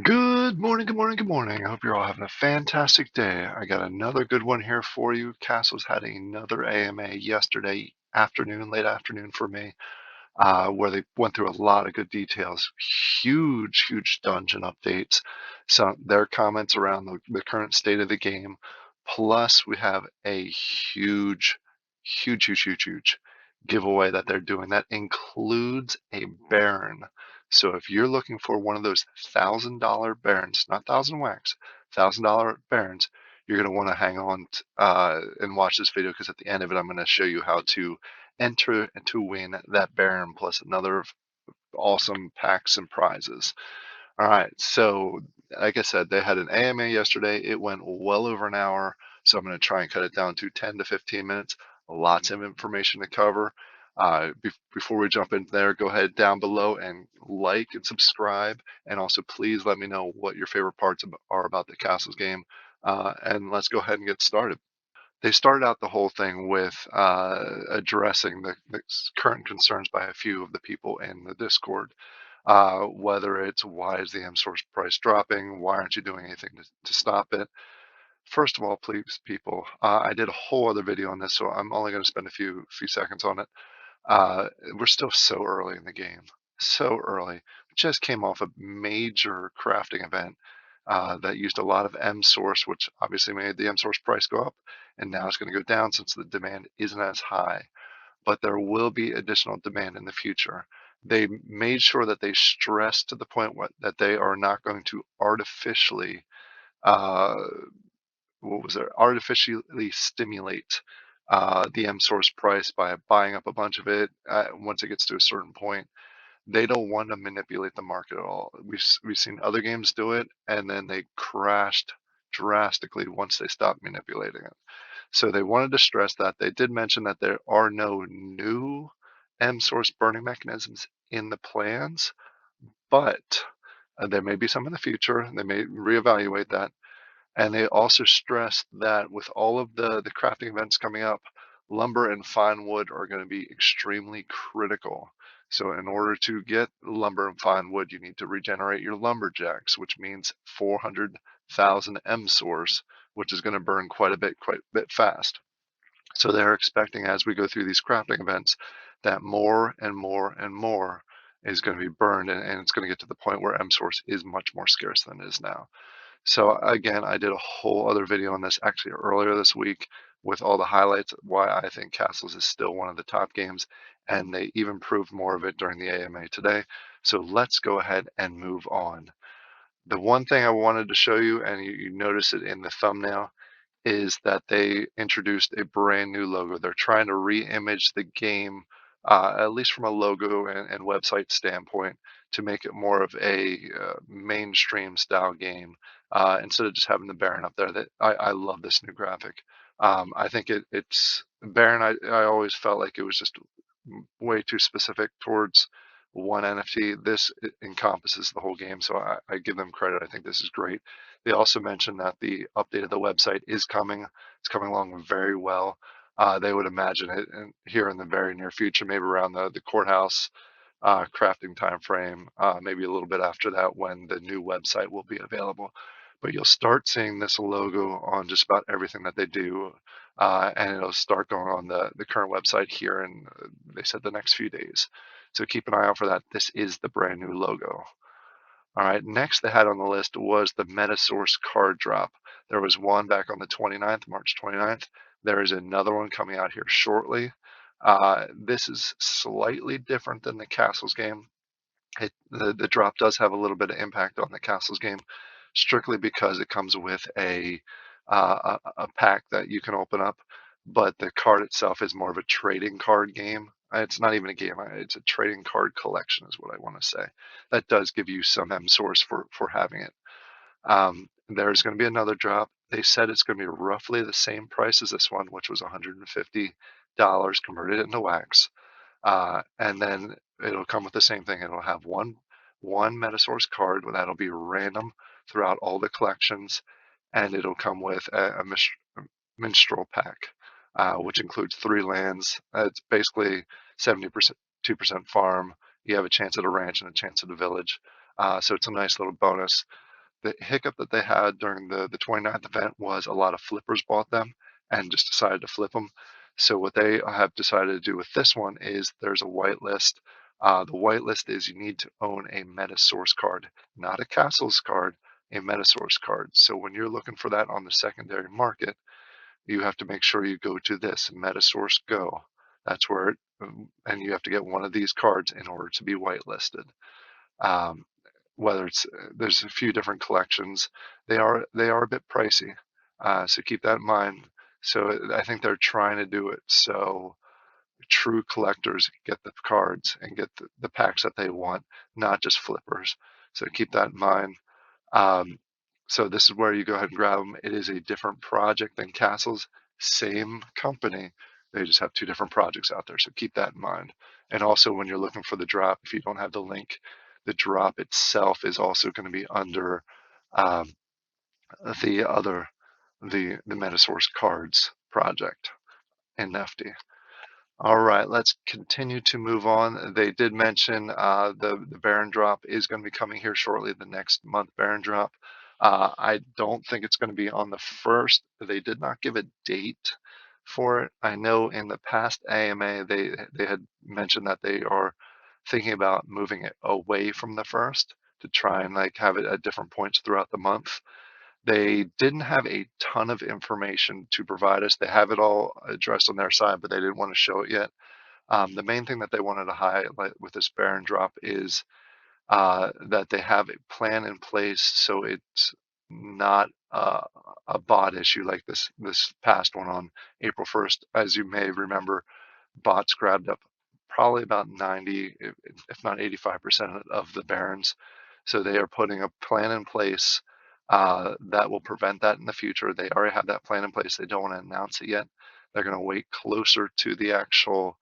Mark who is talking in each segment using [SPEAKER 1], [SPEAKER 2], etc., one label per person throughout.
[SPEAKER 1] Good morning, good morning, good morning. I hope you're all having a fantastic day. I got another good one here for you. Castles had another AMA yesterday afternoon, late afternoon for me, where they went through a lot of good details. Huge, huge dungeon updates. So their comments around the current state of the game. Plus, we have a huge giveaway that they're doing that includes a Baron. So if you're looking for one of those $1,000 Barons, not thousand wax, $1,000 Barons, you're going to want to hang on and watch this video because at the end of it, I'm going to show you how to enter to win that Baron plus another awesome packs and prizes. All right, so like I said, they had an AMA yesterday. It went well over an hour, so I'm going to try and cut it down to 10 to 15 minutes. Lots of information to cover. Before we jump into there, go ahead down below and like and subscribe, and also please let me know what your favorite parts are about the Castles game. And let's go ahead and get started. They started out the whole thing with addressing the current concerns by a few of the people in the Discord. Whether it's why is the M source price dropping? Why aren't you doing anything to stop it? First of all, please, people, I did a whole other video on this, so I'm only going to spend a few seconds on it. We're still so early in the game, so early. We just came off a major crafting event that used a lot of M source, which obviously made the M source price go up, and now it's going to go down since the demand isn't as high. But there will be additional demand in the future. They made sure that they stressed to the point that they are not going to artificially uh, artificially stimulate the M source price by buying up a bunch of it once it gets to a certain point. They don't want to manipulate the market at all. We've seen other games do it, and then they crashed drastically once they stopped manipulating it. So they wanted to stress that. They did mention that there are no new M source burning mechanisms in the plans, but there may be some in the future. They may reevaluate that. And they also stressed that with all of the crafting events coming up, lumber and fine wood are going to be extremely critical. So in order to get lumber and fine wood, you need to regenerate your lumberjacks, which means 400,000 M source, which is going to burn quite a bit fast. So they're expecting as we go through these crafting events that more and more and more is going to be burned, and it's going to get to the point where M source is much more scarce than it is now. So again, I did a whole other video on this actually earlier this week with all the highlights why I think Castles is still one of the top games, and they even proved more of it during the AMA today. So let's go ahead and move on. The one thing I wanted to show you, and you notice it in the thumbnail, is that they introduced a brand new logo. They're trying to re-image the game, at least from a logo and website standpoint, to make it more of a mainstream style game instead of just having the Baron up there. That I love this new graphic. I think it's Baron. I always felt like it was just way too specific towards one NFT. This encompasses the whole game, so I give them credit. I think this is great. They also mentioned that the update of the website is coming. It's coming along very well. They would imagine it here in the very near future, maybe around the courthouse crafting time frame, maybe a little bit after that when the new website will be available. But you'll start seeing this logo on just about everything that they do, and it'll start going on the current website here in, they said, the next few days. So keep an eye out for that. This is the brand new logo. All right, next they had on the list was the MetaSource card drop. There was one back on the 29th, March 29th. There is another one coming out here shortly. This is slightly different than the Castles game. The drop does have a little bit of impact on the Castles game, strictly because it comes with a pack that you can open up, but the card itself is more of a trading card game. It's not even a game. It's a trading card collection, is what I want to say. That does give you some M source for having it. There's going to be another drop. They said it's going to be roughly the same price as this one, which was $150 converted into wax. And then it'll come with the same thing. It'll have one MetaSource card that'll be random throughout all the collections, and it'll come with a minstrel pack, which includes 3 lands. It's basically 70%, 2% farm. You have a chance at a ranch and a chance at a village. So it's a nice little bonus. The hiccup that they had during the 29th event was a lot of flippers bought them and just decided to flip them. So what they have decided to do with this one is there's a whitelist. The whitelist is you need to own a MetaSource card, not a Castles card, a MetaSource card. So when you're looking for that on the secondary market, you have to make sure you go to this MetaSource Go. That's where and you have to get one of these cards in order to be whitelisted. Um, whether it's there's a few different collections, they are a bit pricey, so keep that in mind. So I think they're trying to do it so true collectors get the cards and get the packs that they want, not just flippers. So keep that in mind. Um, so this is where you go ahead and grab them. It is a different project than Castles, same company. They just have two different projects out there. So keep that in mind. And also when you're looking for the drop, if you don't have the link, the drop itself is also going to be under um, the other, the MetaSource Cards project in NFT. All right, let's continue to move on. They did mention the Baron drop is going to be coming here shortly, the next month Baron drop. I don't think it's going to be on the 1st. They did not give a date for it. I know in the past AMA, they had mentioned that they are thinking about moving it away from the 1st to try and like have it at different points throughout the month. They didn't have a ton of information to provide us. They have it all addressed on their side, but they didn't want to show it yet. The main thing that they wanted to highlight with this Baron drop is that they have a plan in place, so it's not a bot issue like this past one on April 1st. As you may remember, bots grabbed up probably about 90, if not 85% of the Barons. So they are putting a plan in place that will prevent that in the future. They already have that plan in place. They don't want to announce it yet. They're going to wait closer to the actual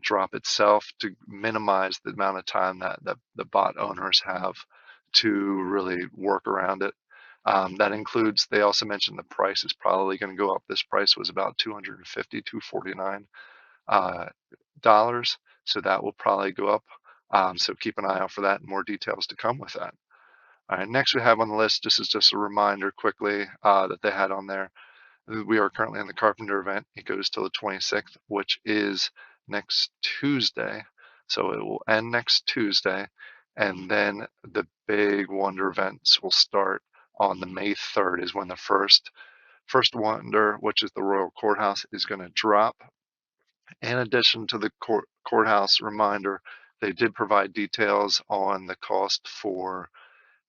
[SPEAKER 1] drop itself to minimize the amount of time that the bot owners have to really work around it. That includes, they also mentioned the price is probably going to go up. This price was about 250, 249 dollars. So that will probably go up. So keep an eye out for that and more details to come with that. All right, next we have on the list, this is just a reminder quickly that they had on there. We are currently in the Carpenter event. It goes till the 26th, which is next Tuesday. So it will end next Tuesday. And then the big Wonder events will start on the May 3rd is when the first Wonder, which is the Royal Courthouse, is going to drop. In addition to the courthouse reminder, they did provide details on the cost for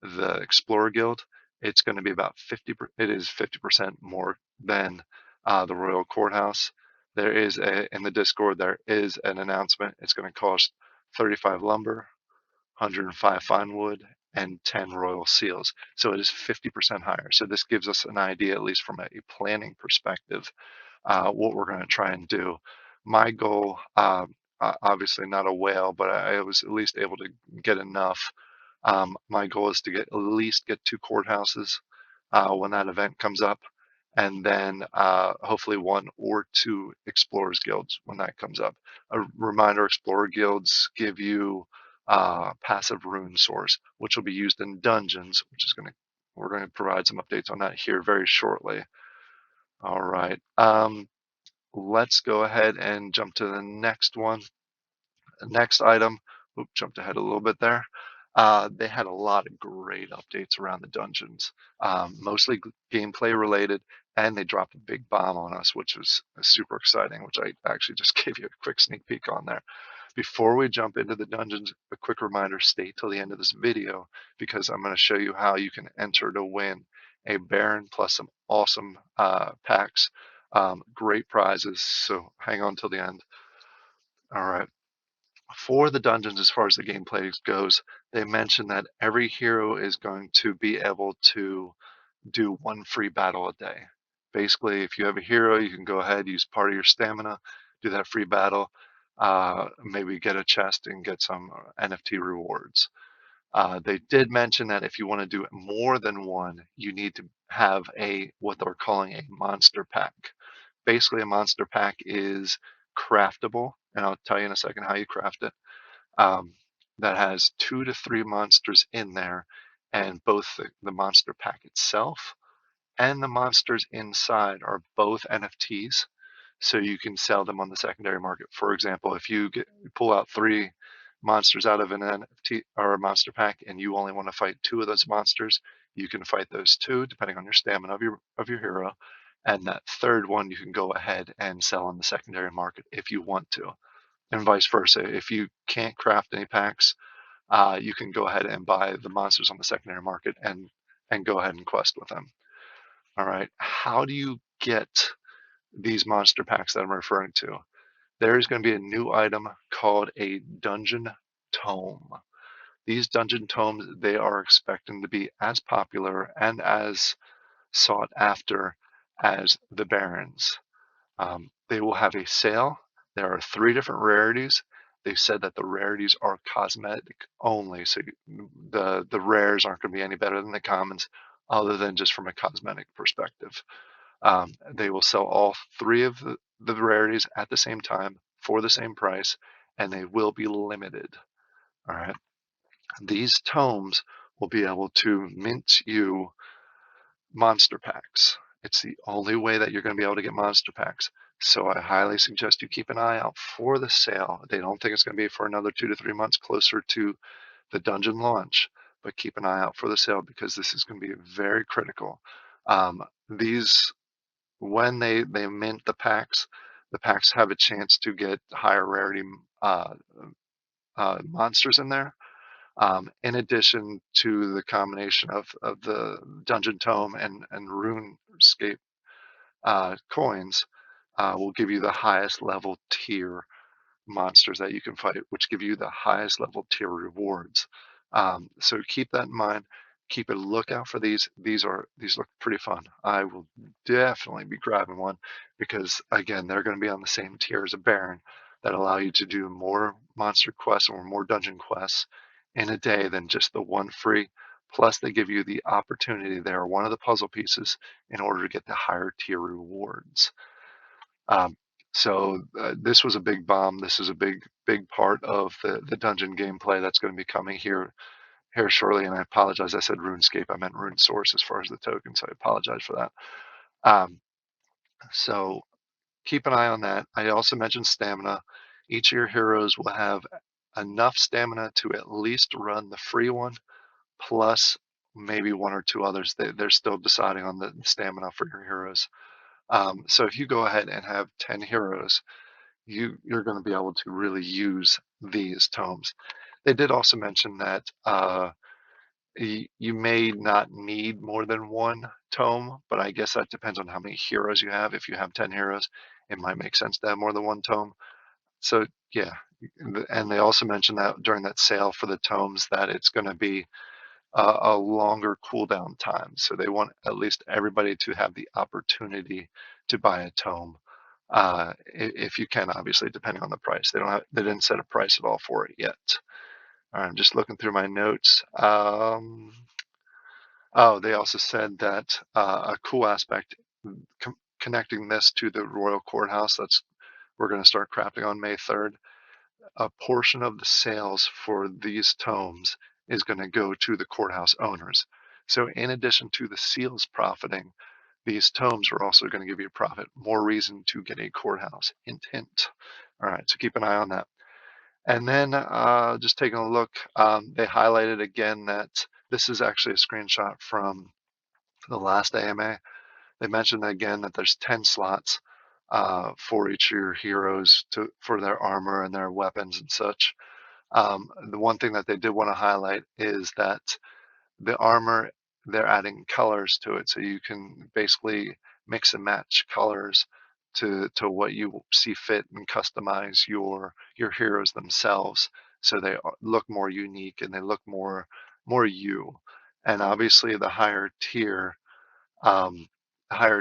[SPEAKER 1] the Explorer Guild. It's going to be about 50. It is 50% more than the Royal Courthouse. There is in the Discord. There is an announcement. It's going to cost 35 lumber, 105 fine wood, and 10 royal seals. So it is 50% higher. So this gives us an idea, at least from a planning perspective, what we're going to try and do. My goal, obviously not a whale, but I was at least able to get enough. My goal is to at least get 2 courthouses when that event comes up, and then hopefully 1 or 2 Explorers Guilds when that comes up. A reminder, Explorer Guilds give you passive rune source, which will be used in dungeons, which is we're going to provide some updates on that here very shortly. All right. Let's go ahead and jump to the next one. Next item, jumped ahead a little bit there. They had a lot of great updates around the dungeons, mostly gameplay related, and they dropped a big bomb on us, which was super exciting, which I actually just gave you a quick sneak peek on there. Before we jump into the dungeons, a quick reminder, stay till the end of this video because I'm going to show you how you can enter to win a Baron plus some awesome packs, great prizes, so hang on till the end. All right. For the dungeons, as far as the gameplay goes, they mentioned that every hero is going to be able to do 1 free battle a day. Basically, if you have a hero, you can go ahead, use part of your stamina, do that free battle, maybe get a chest and get some NFT rewards. They did mention that if you want to do it more than 1, you need to have what they're calling a monster pack. Basically, a monster pack is craftable, and I'll tell you in a second how you craft it. That has 2 to 3 monsters in there, and both the monster pack itself and the monsters inside are both NFTs, so you can sell them on the secondary market. For example, if you pull out 3 monsters out of an NFT or a monster pack and you only want to fight 2 of those monsters, you can fight those 2 depending on your stamina of your hero, and that third one you can go ahead and sell on the secondary market if you want to, and vice versa. If you can't craft any packs, you can go ahead and buy the monsters on the secondary market and go ahead and quest with them. All right, how do you get these monster packs that I'm referring to? There is going to be a new item called a dungeon tome. These dungeon tomes, they are expecting to be as popular and as sought after as the barons. They will have a sale. There are 3 different rarities. They said that the rarities are cosmetic only, so the rares aren't going to be any better than the commons, other than just from a cosmetic perspective. They will sell all 3 of the rarities at the same time for the same price, and they will be limited. All right. These tomes will be able to mint you monster packs. It's the only way that you're going to be able to get monster packs. So I highly suggest you keep an eye out for the sale. They don't think it's going to be for another 2 to 3 months closer to the dungeon launch, but keep an eye out for the sale because this is going to be very critical. These, when they mint the packs have a chance to get higher rarity monsters in there. In addition to the combination of the Dungeon Tome and RuneScape coins, will give you the highest level tier monsters that you can fight, which give you the highest level tier rewards. So keep that in mind. Keep a lookout for these. These look pretty fun. I will definitely be grabbing one because again, they're going to be on the same tier as a Baron that allow you to do more monster quests or more dungeon quests in a day than just the one free. Plus, they give you the opportunity. They are one of the puzzle pieces in order to get the higher tier rewards. Um, so this was a big bomb. This is a big part of the dungeon gameplay that's going to be coming here shortly. And I apologize. I said RuneScape. I meant RuneSource as far as the token. So I apologize for that. So keep an eye on that. I also mentioned stamina. Each of your heroes will have enough stamina to at least run the free one, plus maybe 1 or 2 others. They're still deciding on the stamina for your heroes. So if you go ahead and have 10 heroes, you're going to be able to really use these tomes. They did also mention that you may not need more than 1 tome, but I guess that depends on how many heroes you have. If you have 10 heroes, it might make sense to have more than 1 tome. So yeah, and they also mentioned that during that sale for the tomes that it's going to be a longer cooldown time. So they want at least everybody to have the opportunity to buy a tome, if you can, obviously, depending on the price. They didn't set a price at all for it yet. All right, I'm just looking through my notes. Oh, they also said that a cool aspect, connecting this to the Royal Courthouse, we're going to start crafting on May 3rd. A portion of the sales for these tomes is going to go to the courthouse owners. So in addition to the seals profiting, these tomes are also going to give you a profit. More reason to get a courthouse. Hint, hint. All right, so keep an eye on that. And then just taking a look, they highlighted again that this is actually a screenshot from the last AMA. They mentioned again that there's 10 slots for each of your heroes for their armor and their weapons and such. The one thing that they did want to highlight is that the armor, they're adding colors to it, so you can basically mix and match colors to what you see fit and customize your heroes themselves, so they look more unique and they look more you. And obviously, um, the higher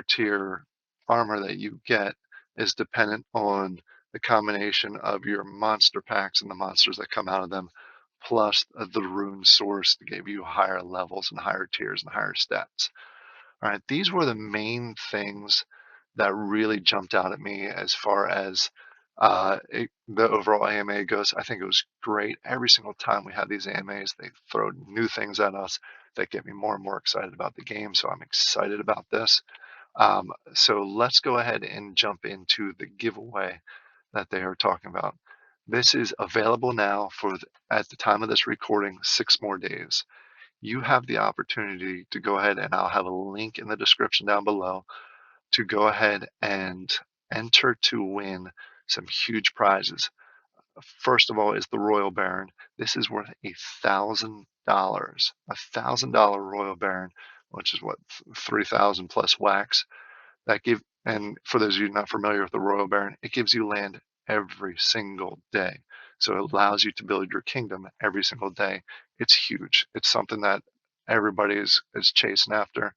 [SPEAKER 1] tier armor that you get is dependent on the combination of your monster packs and the monsters that come out of them, plus the rune source to give you higher levels and higher tiers and higher stats. All right, these were the main things that really jumped out at me as far as the overall AMA goes. I think it was great. Every single time we had these AMAs, they throw new things at us that get me more and more excited about the game. So I'm excited about this. So let's go ahead and jump into the giveaway that they are talking about. This is available now for, at the time of this recording, 6 more days. You have the opportunity to go ahead, and I'll have a link in the description down below to go ahead and enter to win some huge prizes. First of all is the Royal Baron. This is worth $1,000, $1,000 Royal Baron, which is what, 3,000 plus wax. That give, and for those of you not familiar with the Royal Baron, it gives you land every single day. So it allows you to build your kingdom every single day. It's huge. It's something that everybody is chasing after.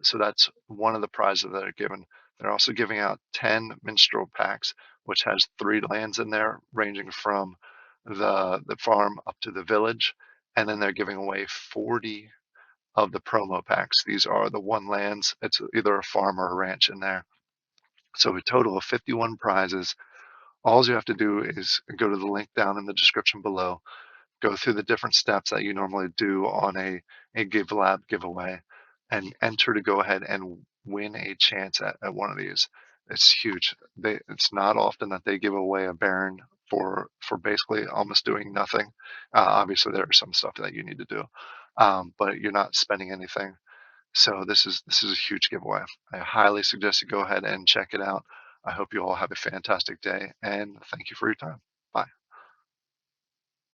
[SPEAKER 1] So that's one of the prizes that are given. They're also giving out 10 minstrel packs, which has 3 lands in there, ranging from the farm up to the village. And then they're giving away 40 of the promo packs. These are the 1 lands. It's either a farm or a ranch in there. So a total of 51 prizes. All you have to do is go to the link down in the description below, go through the different steps that you normally do on a GiveLab giveaway, and enter to go ahead and win a chance at one of these. It's huge. It's not often that they give away a Baron for basically almost doing nothing. Obviously, there are some stuff that you need to do, but you're not spending anything. So this is a huge giveaway. I highly suggest you go ahead and check it out. I hope you all have a fantastic day, and thank you for your time.